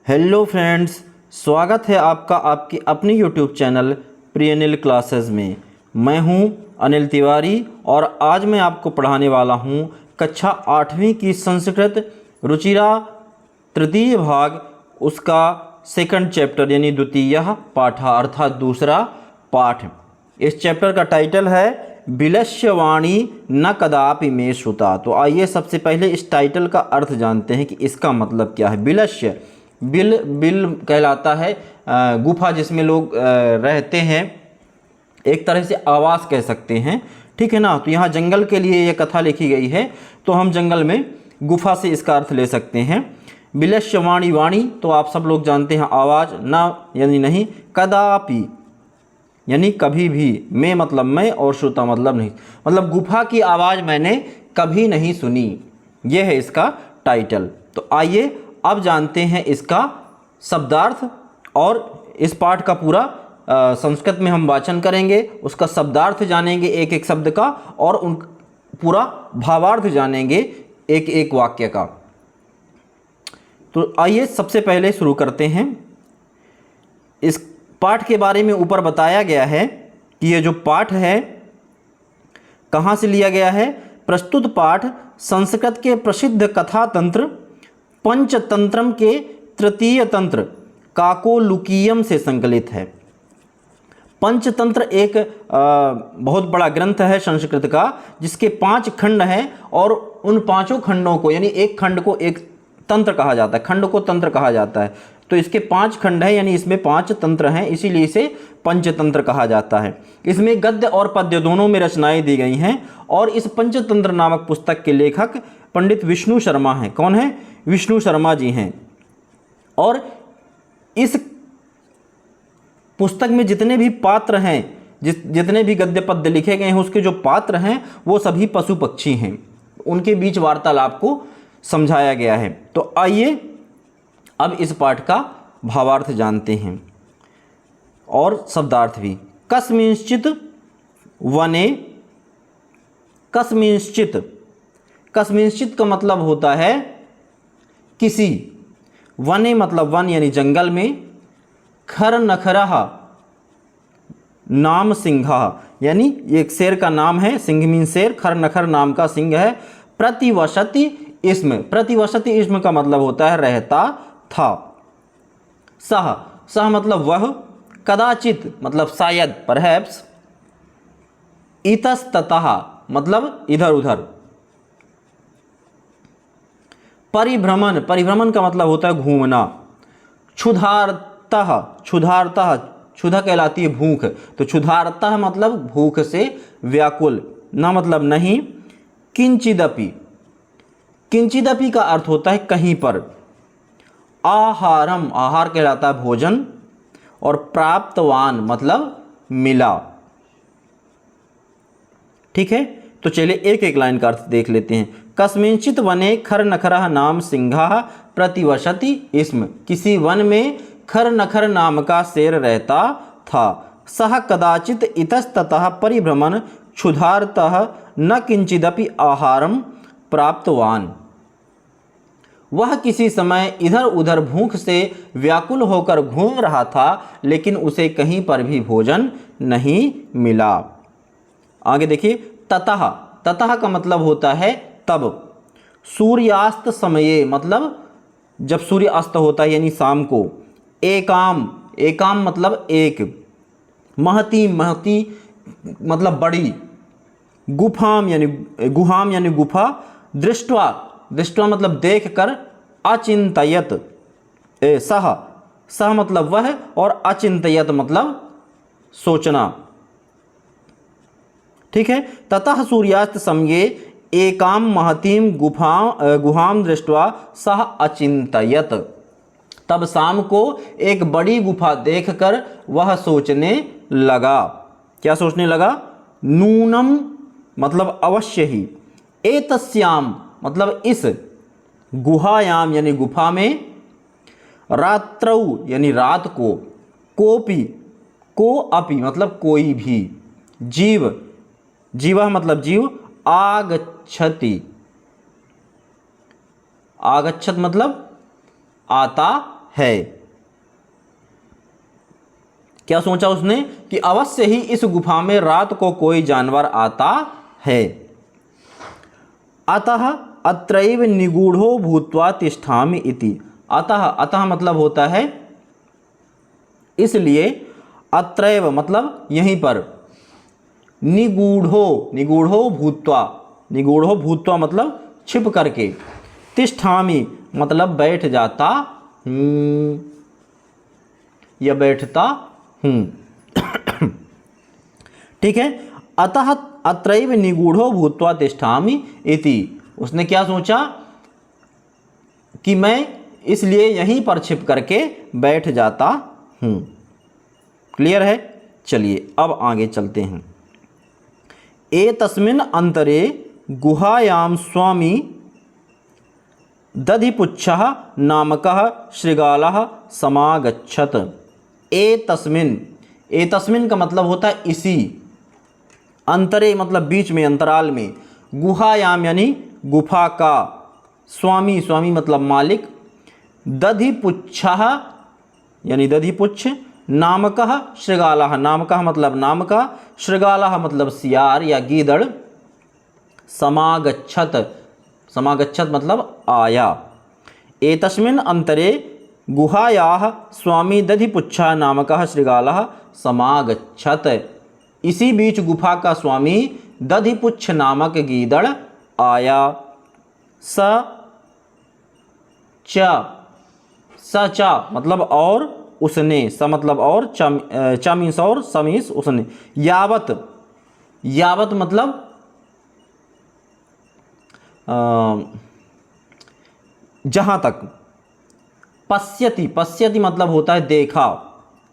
Hello friends, स्वागत है आपका आपकी अपनी यूट्यूब चैनल प्रियनिल क्लासेस में। मैं हूं अनिल तिवारी और आज मैं आपको पढ़ाने वाला हूं कक्षा 8वीं की संस्कृत रुचिरा तृतीय भाग, उसका सेकंड चैप्टर यानी द्वितीय पाठ अर्थात दूसरा पाठ। इस चैप्टर का टाइटल है बिलस्यवाणी न कदापि मे श्रुता। तो आइए सबसे पहले इस टाइटल का अर्थ जानते हैं कि इसका मतलब क्या है। बिलस्य, बिल कहलाता है गुफा जिसमें लोग रहते हैं, एक तरह से आवास कह सकते हैं, ठीक है ना। तो यहाँ जंगल के लिए ये कथा लिखी गई है, तो हम जंगल में गुफा से इसका अर्थ ले सकते हैं। बिलस्यवाणी, वाणी तो आप सब लोग जानते हैं आवाज़, ना यानी नहीं, कदापि यानी कभी भी, मैं मतलब मैं और श्रुता मतलब नहीं, मतलब गुफा की आवाज़ मैंने कभी नहीं सुनी। यह है इसका टाइटल। तो आइए अब जानते हैं इसका शब्दार्थ, और इस पाठ का पूरा संस्कृत में हम वाचन करेंगे, उसका शब्दार्थ जानेंगे एक एक शब्द का, और उन पूरा भावार्थ जानेंगे एक एक वाक्य का। तो आइए सबसे पहले शुरू करते हैं। इस पाठ के बारे में ऊपर बताया गया है कि ये जो पाठ है कहाँ से लिया गया है। प्रस्तुत पाठ संस्कृत के प्रसिद्ध कथा तंत्र पंचतंत्रम के तृतीय तंत्र काकोलुकीयम से संकलित है। पंचतंत्र एक बहुत बड़ा ग्रंथ है संस्कृत का, जिसके 5 खंड हैं, और उन 5 खंडों को यानी एक खंड को एक तंत्र कहा जाता है, खंड को तंत्र कहा जाता है। तो इसके 5 खंड हैं, यानी इसमें 5 तंत्र हैं, इसीलिए इसे पंचतंत्र कहा जाता है। इसमें गद्य और पद्य दोनों में रचनाएं दी गई हैं, और इस पंचतंत्र नामक पुस्तक के लेखक पंडित विष्णु शर्मा हैं। कौन है? विष्णु शर्मा जी हैं। और इस पुस्तक में जितने भी पात्र हैं, जितने भी गद्य पद्य लिखे गए हैं, उसके जो पात्र हैं वो सभी पशु पक्षी हैं। उनके बीच वार्तालाप को समझाया गया है। तो आइए अब इस पाठ का भावार्थ जानते हैं और शब्दार्थ भी। कस्मिंश्चित वने, कस्मिंश्चित, कस्मिंश्चित का मतलब होता है किसी, वने मतलब वन यानी जंगल में, खर नखरह नाम सिंहा यानी एक शेर का नाम है, सिंह मीन शेर, खर नखर नाम का सिंह है। प्रतिवसति इसम, प्रतिवसति इसम का मतलब होता है रहता था। सह, सह मतलब वह, कदाचित मतलब शायद, परहैप्स, इतस्ततः मतलब इधर उधर, परिभ्रमण, परिभ्रमण का मतलब होता है घूमना। क्षुधार्तः, क्षुधार्तः, क्षुधा कहलाती है भूख, तो क्षुधार्तः मतलब भूख से व्याकुल, ना मतलब नहीं। किंचिदपि, किंचिदपि का अर्थ होता है कहीं पर। आहारम, आहार कहलाता है भोजन, और प्राप्तवान मतलब मिला। ठीक है, तो चलिए एक एक लाइन का अर्थ देख लेते हैं। कस्मिंचित वने खर नखरः नाम सिंहा प्रतिवसति इसम, किसी वन में खर नखर नाम का शेर रहता था। सह कदाचित इतस्ततः परिभ्रमण क्षुधार्तः न किंचिदपि आहारम प्राप्तवान, वह किसी समय इधर उधर भूख से व्याकुल होकर घूम रहा था, लेकिन उसे कहीं पर भी भोजन नहीं मिला। आगे देखिए, ततः, ततः का मतलब होता है तब। सूर्यास्त समये मतलब जब सूर्य अस्त होता है यानी शाम को। एकाम, एकाम मतलब एक। महती, महती मतलब बड़ी। गुफाम यानी गुहाम यानी गुफा। दृष्ट्वा, दृष्ट्वा मतलब देख कर। अचिंतयत, सह, सह मतलब वह, और अचिंतयत मतलब सोचना। ठीक है, ततः सूर्यास्त समये एकाम महतीम गुहाम दृष्ट्वा सह अचिंतयत, तब शाम को एक बड़ी गुफा देखकर वह सोचने लगा। क्या सोचने लगा? नूनम मतलब अवश्य ही, एतस्याम मतलब इस, गुहायाम यानी गुफा में, रात्रौ यानी रात को, कोपि को अपि मतलब कोई भी, जीव, जीवा मतलब जीव, आगच्छति, आगच्छत मतलब आता है। क्या सोचा उसने कि अवश्य ही इस गुफा में रात को कोई जानवर आता है। अतः अत्रैव निगूढ़ो भूत्वा तिष्ठामि इति। अतः, अतः मतलब होता है इसलिए, अत्रैव मतलब यहीं पर, निगूढ़ो, निगूढ़ो भूत्वा, निगूढ़ो भूत्वा मतलब छिप करके, तिष्ठामि मतलब बैठ जाता हूँ या बैठता हूँ। ठीक है। अतः अत्रैव निगूढ़ो भूत्वा तिष्ठामि इति। उसने क्या सोचा कि मैं इसलिए यहीं पर छिप करके बैठ जाता हूँ। क्लियर है। चलिए अब आगे चलते हैं। एतस्मिन् अंतरे गुहायां स्वामी दधिपुच्छः नामकः शृगालः समागच्छत्। एतस्मिन्, एतस्मिन् का मतलब होता है इसी, अंतरे मतलब बीच में, अंतराल में, गुहायाम यानी गुफा का, स्वामी, स्वामी मतलब मालिक, दधिपुच्छः यानी दधिपुच्छ, नामकः शृगालः, नामकः मतलब नाम का, शृगालः मतलब सियार या गीदड़, समागच्छत, समागच्छत मतलब आया। एतस्मिन् अंतरे गुहायाः स्वामी दधिपुच्छः नामकः शृगालः समागच्छत। इसी बीच गुफा का स्वामी दधिपुच्छ नामक गीदड़ आया। स च मतलब और, उसने, स मतलब और, च मीन्स और, स मीन्स उसने। यावत, यावत मतलब जहाँ तक। पश्यति, पश्यति मतलब होता है देखा।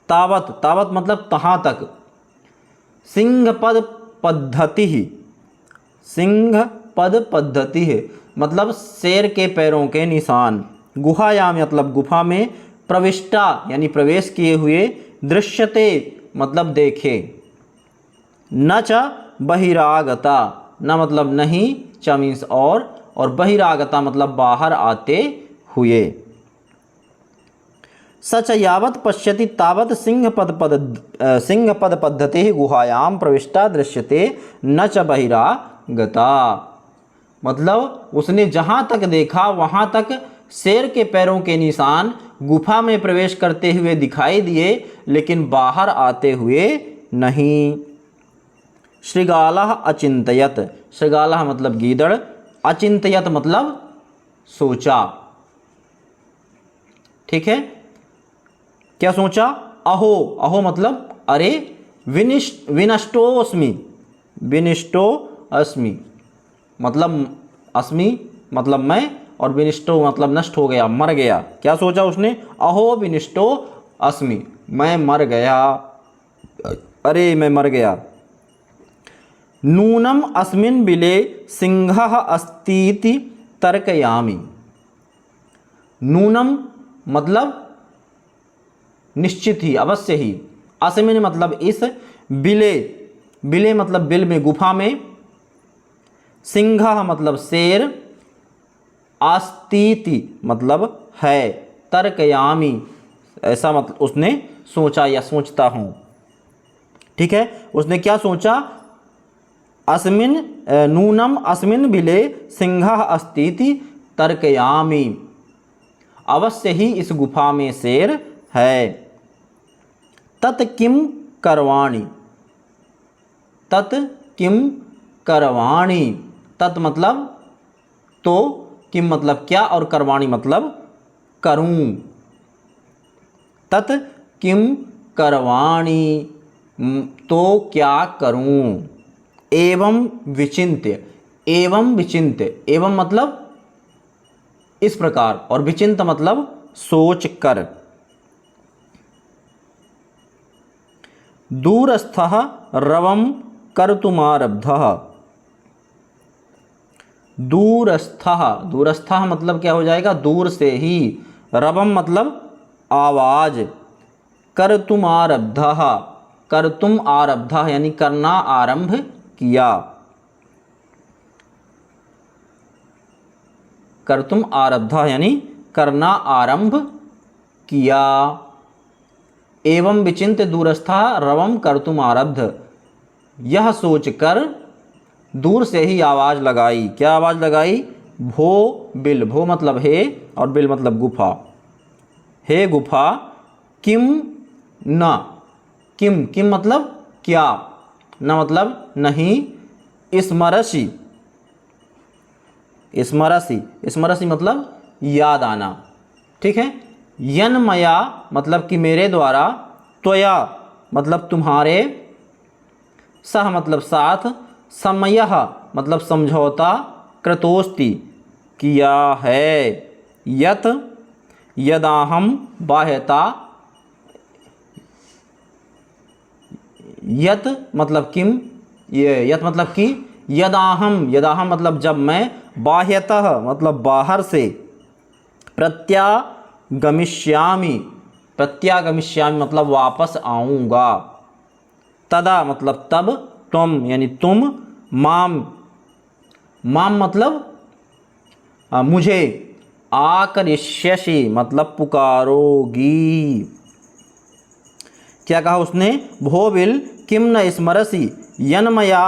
तावत, तावत मतलब तहाँ तक। सिंहपद पद्धति, सिंहपद पद्धति है मतलब शेर के पैरों के निशान। गुहायाम मतलब गुफा में, प्रविष्टा यानी प्रवेश किए हुए, दृश्यते मतलब देखे। न च बहिरागता, न मतलब नहीं, च मीन्स और बहिरागता मतलब बाहर आते हुए। सच यावत पश्यति तावत सिंहपद पद्धति गुहायां प्रविष्टा दृश्यते न च बहिरागता। मतलब उसने जहाँ तक देखा वहाँ तक शेर के पैरों के निशान गुफा में प्रवेश करते हुए दिखाई दिए, लेकिन बाहर आते हुए नहीं। शृगालः अचिंतयत, शृगालः मतलब गीदड़, अचिंतयत मतलब सोचा। ठीक है। क्या सोचा? अहो, अहो मतलब अरे, विनष्टोस्मि, विनिष्टो अस्मि मतलब अस्मि मतलब मैं, और विनिष्टो मतलब नष्ट हो गया, मर गया। क्या सोचा उसने? अहो विनिष्टो अस्मि, मैं मर गया, अरे मैं मर गया। नूनम अस्मिन् बिले सिंहः अस्तीति तर्कयामि। नूनम मतलब निश्चित ही, अवश्य ही। अस्मिन् मतलब इस, बिले, बिले मतलब बिल में, गुफा में, सिंहः मतलब शेर, अस्तीति मतलब है, तर्कयामि ऐसा मतलब उसने सोचा या सोचता हूँ। ठीक है। उसने क्या सोचा? अस्मिन् नूनम अस्मिन् बिले सिंहः अस्तीति तर्कयामि। अवश्य ही इस गुफा में शेर है। तत् किम करवाणि, तत् किम करवाणि, तत् मतलब तो, किम मतलब क्या, और करवाणि मतलब करूं। तत् किम करवाणि तो क्या करूं। एवं विचिन्त्य, एवं विचिन्त्य, एवं मतलब इस प्रकार, और विचिन्त मतलब सोच कर। दूरस्थः रवं कर्तुमारब्धः। दूरस्थः, दूरस्थः मतलब क्या हो जाएगा? दूर से ही। रवम मतलब आवाज। कर्तुमारब्धः, कर्तुम आरब्धः यानी करना आरंभ किया। कर्तुम आरब्धः यानी करना आरंभ किया। एवं विचिन्त्य दूरस्था रवम कर्तुम आरब्ध, यह सोचकर दूर से ही आवाज़ लगाई। क्या आवाज़ लगाई? भो बिल, भो मतलब हे और बिल मतलब गुफा। हे गुफा, किम न, किम, किम मतलब क्या, न मतलब नहीं, स्मरसि, स्मरसि, स्मरसि मतलब याद आना, ठीक है। यन्मया मतलब कि मेरे द्वारा, त्वया मतलब तुम्हारे, सह मतलब साथ, समयः मतलब समझौता, कृतोस्ति किया है, यत यदाहम बाह्यता, यत मतलब किम, ये यत मतलब कि, यदाहम, यदाहम मतलब जब मैं, बाह्यतः मतलब बाहर से, प्रत्यागमिष्यामि, प्रत्यागमिष्यामि मतलब वापस आऊँगा, तदा मतलब तब, तुम यानी तुम, माम, माम मतलब मुझे, आकरिष्यसि मतलब पुकारोगी। क्या कहा उसने? भोबिल किम न स्मरसि यन्मया,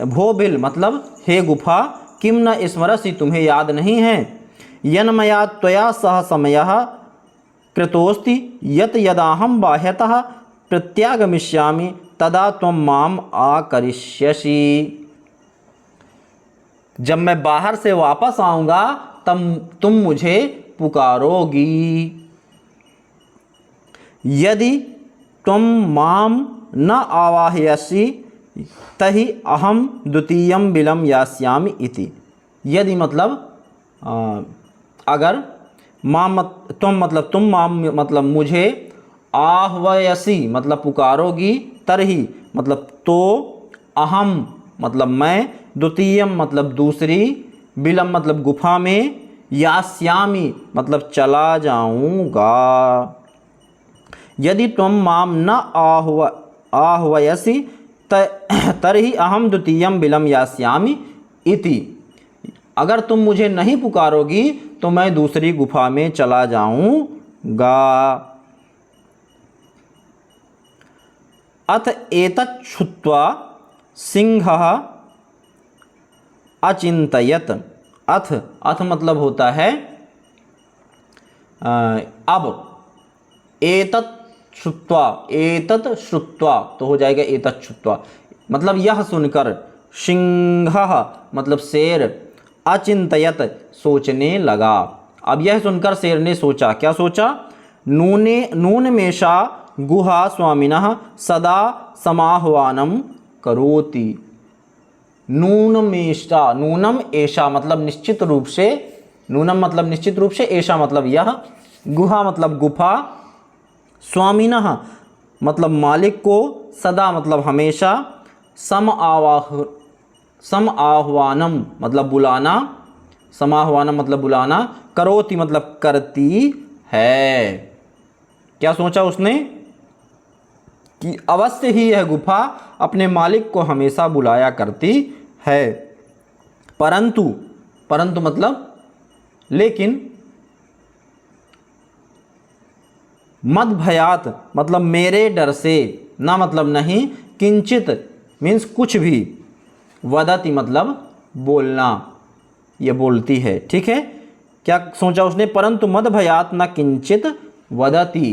भोबिल मतलब हे गुफा, किम न स्मरसि तुम्हें याद नहीं है, यन्मया त्वया सह समयः कृतोस्ति यत यदाहम बाह्यतः प्रत्यागमिष्यामि तदा त्वं माम आकरिष्यसि। जब मैं बाहर से वापस आऊँगा तब तुम मुझे पुकारोगी। यदि तुम माम न आवाहयसि तहि अहम द्वितीयं बिलं यास्यामि इति। यदि मतलब अगर, माम तुम मतलब तुम, माम मतलब मुझे, आह्वयसि मतलब पुकारोगी, तरही मतलब तो, अहम मतलब मैं, द्वितीयम मतलब दूसरी, बिलम मतलब गुफा में, यास्यामि मतलब चला जाऊँगा। यदि तुम माम न आह्वयसि तर्हि अहम द्वितीयं बिलं यास्यामि इति। अगर तुम मुझे नहीं पुकारोगी तो मैं दूसरी गुफा में चला जाऊँगा। अथ एतत् श्रुत्वा सिंहः अचिंतयत। अथ, अथ मतलब होता है अब, एतत् श्रुत्वा, एतत् श्रुत्वा तो हो जाएगा एतत् श्रुत्वा, मतलब यह सुनकर, सिंहः मतलब शेर, अचिंतयत सोचने लगा। अब यह सुनकर शेर ने सोचा, क्या सोचा? नूनमेषा गुहा स्वामिनः सदा समाह्वानं करोति। नूनमेषा, नूनम एषा मतलब निश्चित रूप से, नूनम मतलब निश्चित रूप से, एषा मतलब यह, गुहा मतलब गुफा, स्वामिनः मतलब मालिक को, सदा मतलब हमेशा, सम आह्वानम मतलब बुलाना, समाह्वानम मतलब बुलाना, करोति मतलब करती है। क्या सोचा उसने? कि अवश्य ही यह गुफा अपने मालिक को हमेशा बुलाया करती है, परंतु, परंतु मतलब लेकिन, मद भयात मतलब मेरे डर से, ना मतलब नहीं, किंचित मीन्स कुछ भी, वदति मतलब बोलना, ये बोलती है, ठीक है। क्या सोचा उसने? परंतु मद भयात न किंचित वदति,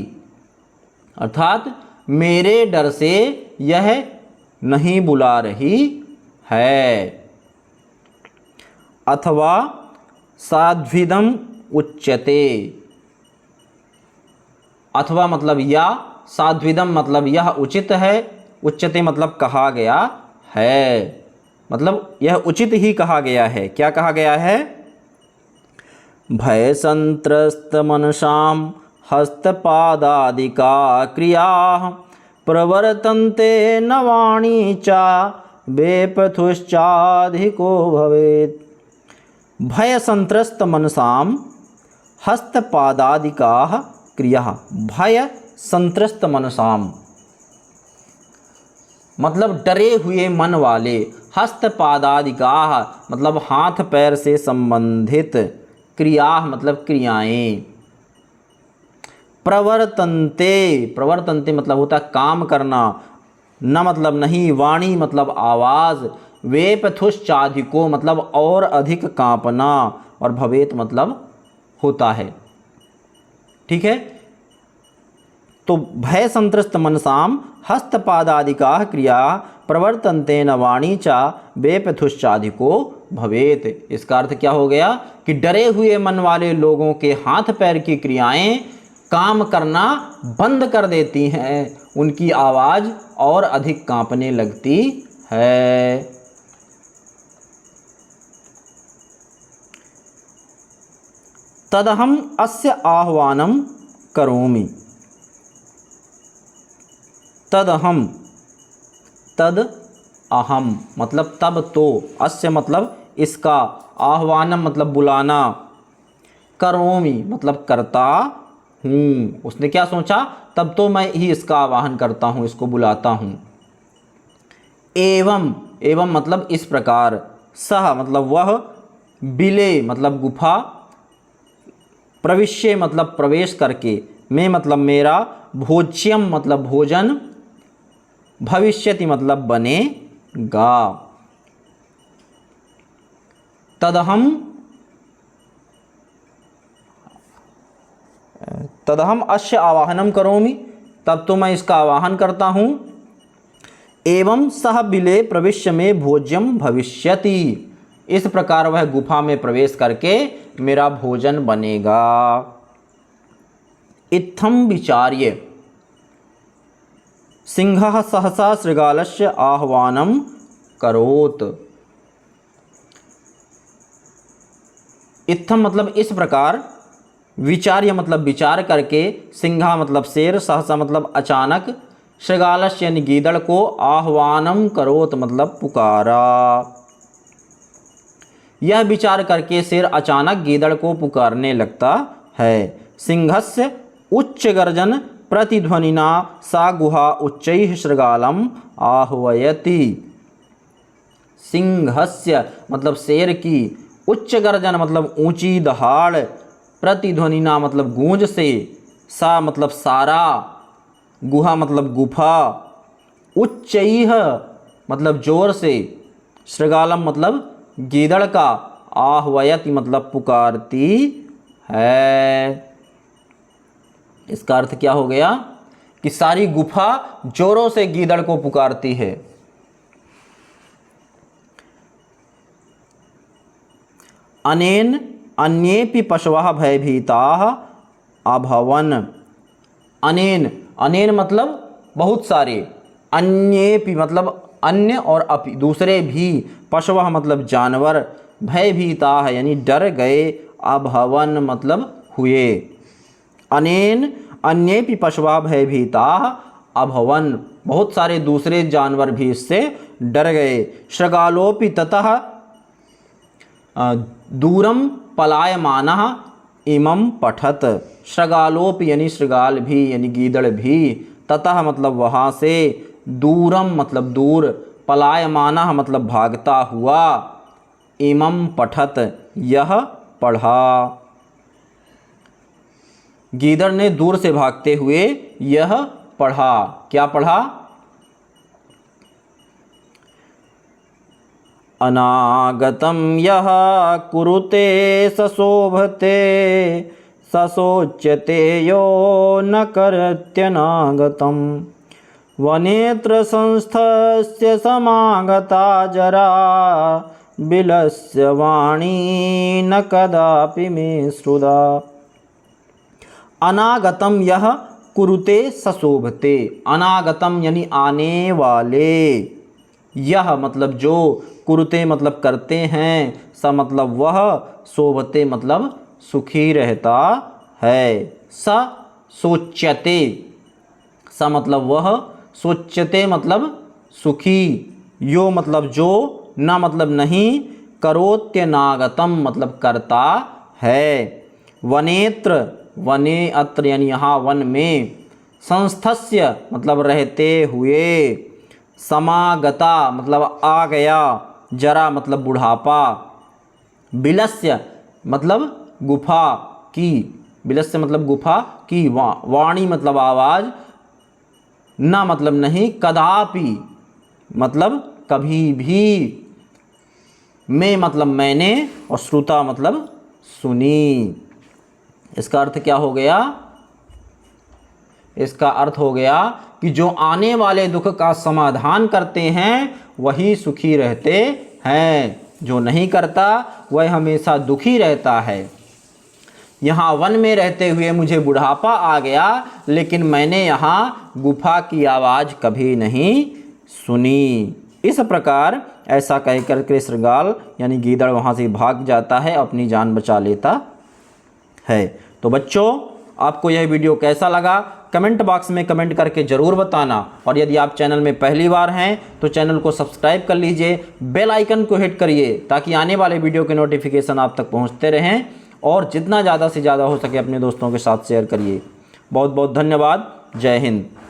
अर्थात मेरे डर से यह नहीं बुला रही है। अथवा साध्विदम उच्यते, अथवा मतलब या, साध्विदम मतलब यह उचित है, उच्यते मतलब कहा गया है, मतलब यह उचित ही कहा गया है। क्या कहा गया है? भय संत्रस्त मनसाम हस्तपादादिका क्रिया प्रवर्तन्ते नवाणी चा बेपथुश्चाधिको भवेत्। भय संत्रस्त मनसाम हस्तपादादिका क्रिया, भय संत्रस्त मनसाम मतलब डरे हुए मन वाले, हस्तपादादिका मतलब हाथ पैर से संबंधित, क्रिया मतलब क्रियाएं, प्रवर्तन्ते, प्रवर्तन्ते मतलब होता है काम करना, न मतलब नहीं, वाणी मतलब आवाज़, वेपथुश्चाधिको मतलब और अधिक कांपना, और भवेत मतलब होता है। ठीक है, तो भय संत्रस्त मनसाम हस्तपादादिका क्रिया प्रवर्तन्ते न वाणी चा वेपथुश्चाधिको भवेत। इसका अर्थ क्या हो गया कि डरे हुए मन वाले लोगों के हाथ पैर की क्रियाएं काम करना बंद कर देती हैं, उनकी आवाज़ और अधिक कांपने लगती है। तदहम अस्य आह्वानं करोमि। तदहम, तद अहम मतलब तब तो, अस्य मतलब इसका, आह्वानम मतलब बुलाना, करोमि मतलब करता हूँ। उसने क्या सोचा, तब तो मैं ही इसका आवाहन करता हूँ, इसको बुलाता हूँ। एवं, एवं मतलब इस प्रकार, सह मतलब वह, बिले मतलब गुफा, प्रविश्य मतलब प्रवेश करके, मैं मतलब मेरा, भोज्यम मतलब भोजन, भविष्यति मतलब बनेगा। तदहम, तदहम अस्य आवाहनम करोमि, तब तो मैं इसका आवाहन करता हूँ। एवं सह बिले प्रविश्य में भोज्यम भविष्यति, इस प्रकार वह गुफा में प्रवेश करके मेरा भोजन बनेगा। इत्थम विचार्य सिंहः सहसा शृगालस्य आह्वानं करोत्। इत्थम मतलब इस प्रकार, विचार्य मतलब विचार करके, सिंहा मतलब शेर, सहसा मतलब अचानक, शृगालस्य यानी गीदड़ को, आह्वानं करोत मतलब पुकारा। यह विचार करके शेर अचानक गीदड़ को पुकारने लगता है। सिंहस्य उच्च गर्जन प्रतिध्वनिना सा गुहा उच्चैः शृगालम आह्वयति। सिंहस्य मतलब शेर की, उच्च गर्जन मतलब ऊंची दहाड़, प्रतिध्वनिना मतलब गूंज से, सा मतलब सारा, गुहा मतलब गुफा, उच्चैः मतलब जोर से, शृगालम मतलब गीदड़ का, आह्वयति मतलब पुकारती है। इसका अर्थ क्या हो गया कि सारी गुफा जोरों से गीदड़ को पुकारती है। अनेन अन्येपि पशवः भयभीताः अभवन्। अनेन, अनेन मतलब बहुत सारे, अन्येपि मतलब अन्य और अपि दूसरे भी, पशवः मतलब जानवर, भयभीताः यानी डर गए, अभवन मतलब हुए। अनेन अन्येपि पशवः भयभीताः अभवन्, बहुत सारे दूसरे जानवर भी इससे डर गए। शृगालोपि ततः दूरम पलायमानः इमं पठत। शृगालोपि यानी शृगाल भी यानी गीदड़ भी, ततः मतलब वहाँ से, दूरम मतलब दूर, पलायमानः मतलब भागता हुआ, इमं पठत यह पढ़ा। गीदड़ ने दूर से भागते हुए यह पढ़ा। क्या पढ़ा? अनागतं यः कुरुते सशोभते सशोच्यते यो न करत्यनागतं। वनेत्र संस्थस्य समागता जरा बिलस्य वाणी न कदापि मे श्रुता। अनागतम यह कुरुते सशोभते। अनागतम यानी आने वाले, यह मतलब जो, कुरुते मतलब करते हैं, स मतलब वह, शोभते मतलब सुखी रहता है। स सोच्यते, स मतलब वह, सोच्यते मतलब सुखी, यो मतलब जो, न मतलब नहीं, करोत्यनागतम मतलब करता है। वनेत्र, वने अत्र यानी यहाँ वन में, संस्थस्य मतलब रहते हुए, समागता मतलब आ गया, जरा मतलब बुढ़ापा, बिलस्य मतलब गुफा की, बिलस्य मतलब गुफा की, वाणी मतलब आवाज़, ना मतलब नहीं, कदापि मतलब कभी भी, में मतलब मैंने, और श्रुता मतलब सुनी। इसका अर्थ क्या हो गया? इसका अर्थ हो गया कि जो आने वाले दुख का समाधान करते हैं वही सुखी रहते हैं, जो नहीं करता वह हमेशा दुखी रहता है। यहाँ वन में रहते हुए मुझे बुढ़ापा आ गया, लेकिन मैंने यहाँ गुफा की आवाज़ कभी नहीं सुनी। इस प्रकार ऐसा कहकर के शृगाल यानी गीदड़ वहाँ से भाग जाता है, अपनी जान बचा लेता है। तो बच्चों, आपको यह वीडियो कैसा लगा कमेंट बॉक्स में कमेंट करके ज़रूर बताना, और यदि आप चैनल में पहली बार हैं तो चैनल को सब्सक्राइब कर लीजिए, बेल आइकन को हिट करिए ताकि आने वाले वीडियो के नोटिफिकेशन आप तक पहुंचते रहें, और जितना ज़्यादा से ज़्यादा हो सके अपने दोस्तों के साथ शेयर करिए। बहुत बहुत धन्यवाद। जय हिंद।